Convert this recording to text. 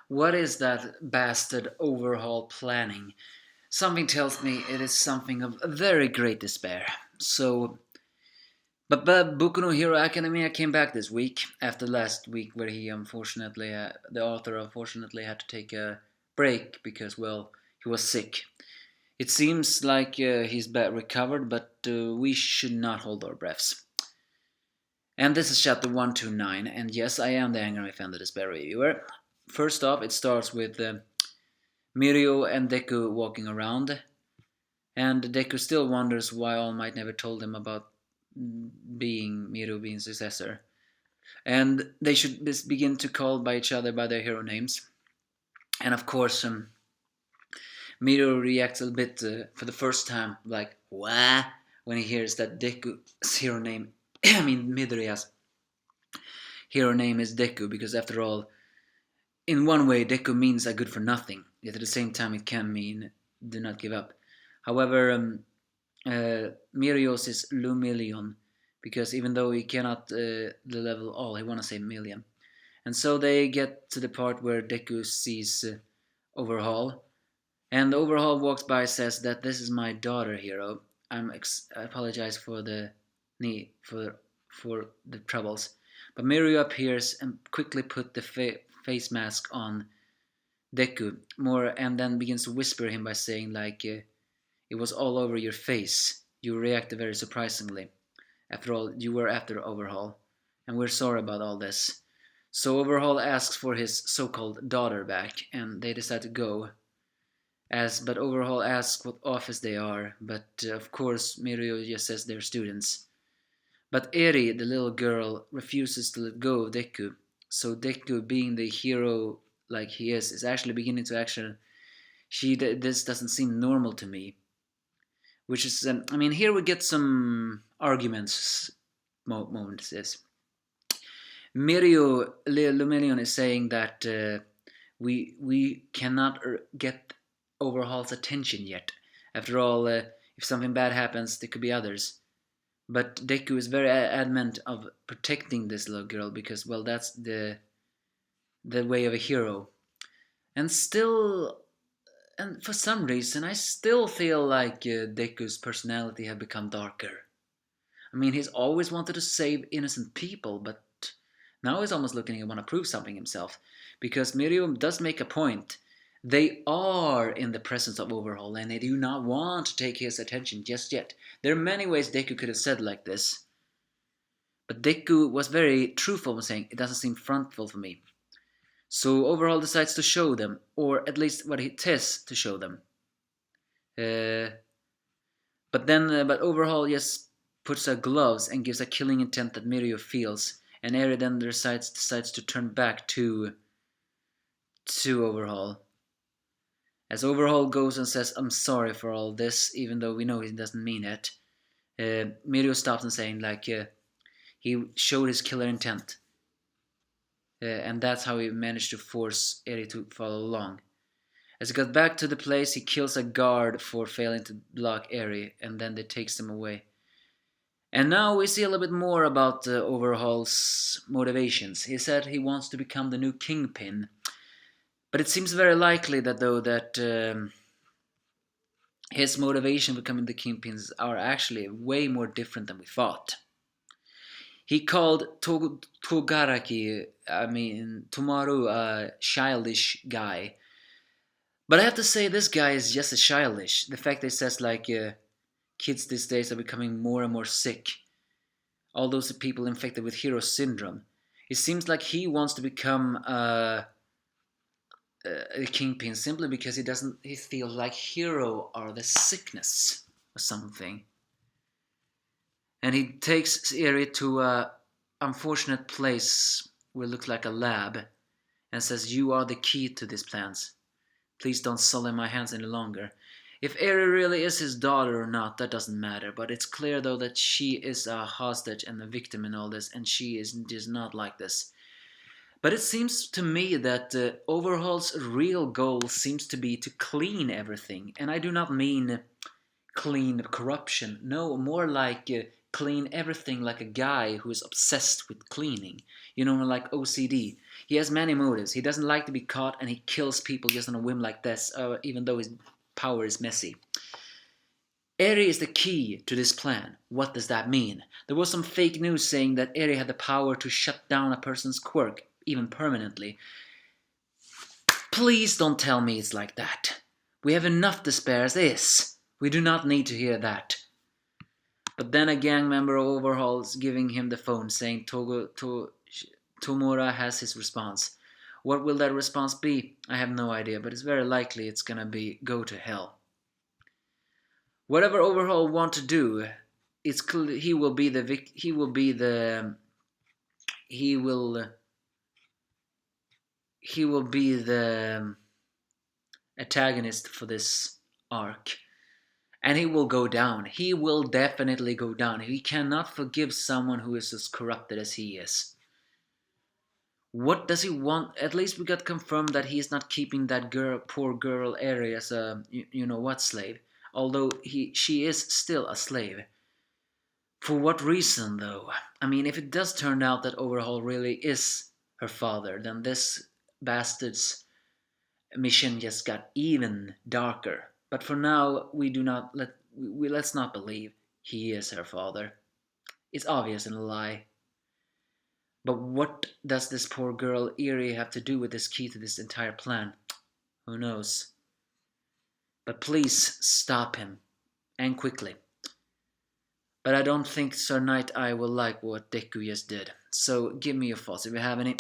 What is that bastard overhaul planning? Something tells me it is something of very great despair. But Boku no Hero Academia came back this week after last week, where the author unfortunately had to take a break because, well, he was sick. It seems like he's recovered, but we should not hold our breaths. And this is chapter 129, and yes, I am the Angry Fan, the Despair Reviewer. First off, it starts with Mirio and Deku walking around, and Deku still wonders why All Might never told him about Mirio being successor. And they should begin to call by each other by their hero names. And of course, Mirio reacts a bit for the first time, like, "What?" when he hears that Deku's hero name, Midoriya's hero name is Deku, because after all, in one way, Deku means a good for nothing, yet at the same time, it can mean do not give up. However, Mirio's is Lumillion, because even though he cannot the level all, he want to say million. And so they get to the part where Deku sees Overhaul, and Overhaul walks by and says that this is my daughter, hero. I apologize for the need for the troubles. But Mirio appears and quickly put the face mask on Deku more, and then begins to whisper him by saying like, "It was all over your face. You reacted very surprisingly. After all, you were after Overhaul, and we're sorry about all this." So Overhaul asks for his so-called daughter back, and they decide to go. But Overhaul asks what office they are, but of course Mirio just says they're students. But Eri, the little girl, refuses to let go of Deku. So Deku, being the hero like he is actually beginning to action. This doesn't seem normal to me. Which is, here we get some arguments moments. Is Mirio Lumillion is saying that we cannot get Overhaul's attention yet. After all, if something bad happens, there could be others. But Deku is very adamant of protecting this little girl because, well, that's the way of a hero. And still, and for some reason, I still feel like Deku's personality have become darker. He's always wanted to save innocent people, but now he's almost looking to want to prove something himself. Because Mirio does make a point. They are in the presence of Overhaul, and they do not want to take his attention just yet. There are many ways Deku could have said like this. But Deku was very truthful when saying, "It doesn't seem frontful for me." So Overhaul decides to show them, or at least what it is to show them. But Overhaul just puts a gloves and gives a killing intent that Mirio feels, and Eri then decides to turn back to Overhaul. As Overhaul goes and says, "I'm sorry for all this," even though we know he doesn't mean it, Mirio stops and saying like he showed his killer intent. And that's how he managed to force Eri to follow along. As he got back to the place, he kills a guard for failing to block Eri, and then they takes them away. And now we see a little bit more about Overhaul's motivations. He said he wants to become the new kingpin. But it seems very likely that his motivation for becoming the kingpins are actually way more different than we thought. He called Togaraki, Tomaru, a childish guy. But I have to say, this guy is just as childish. The fact that he says like kids these days are becoming more and more sick. All those people infected with hero syndrome. It seems like he wants to become a kingpin simply because he feels like hero are the sickness or something. And he takes Eri to a unfortunate place where it looks like a lab and says, "You are the key to these plans. Please don't sully my hands any longer." If Eri really is his daughter or not, that doesn't matter, but it's clear though that she is a hostage and a victim in all this, and she is not like this. But it seems to me that Overhaul's real goal seems to be to clean everything. And I do not mean clean corruption. No, more like clean everything like a guy who is obsessed with cleaning. Like OCD. He has many motives. He doesn't like to be caught, and he kills people just on a whim like this, even though his power is messy. Eri is the key to this plan. What does that mean? There was some fake news saying that Eri had the power to shut down a person's quirk, even permanently. Please don't tell me it's like that. We have enough despair as is. We do not need to hear that. But then a gang member overhauls, giving him the phone, saying Tomura has his response. What will that response be? I have no idea, but it's very likely it's gonna be go to hell. Whatever Overhaul want to do, it's clear he will be the antagonist for this arc. And he will go down. He will definitely go down. He cannot forgive someone who is as corrupted as he is. What does he want? At least we got confirmed that he is not keeping that poor girl Eri as a slave. Although she is still a slave. For what reason, though? I mean, if it does turn out that Overhaul really is her father, then this bastard's mission just got even darker. But for now, let's not believe he is her father. It's obvious and a lie. But what does this poor girl Eri have to do with this key to this entire plan? Who knows? But please stop him, and quickly. But I don't think Sir Night Eye will like what Deku just did. So give me your thoughts if you have any.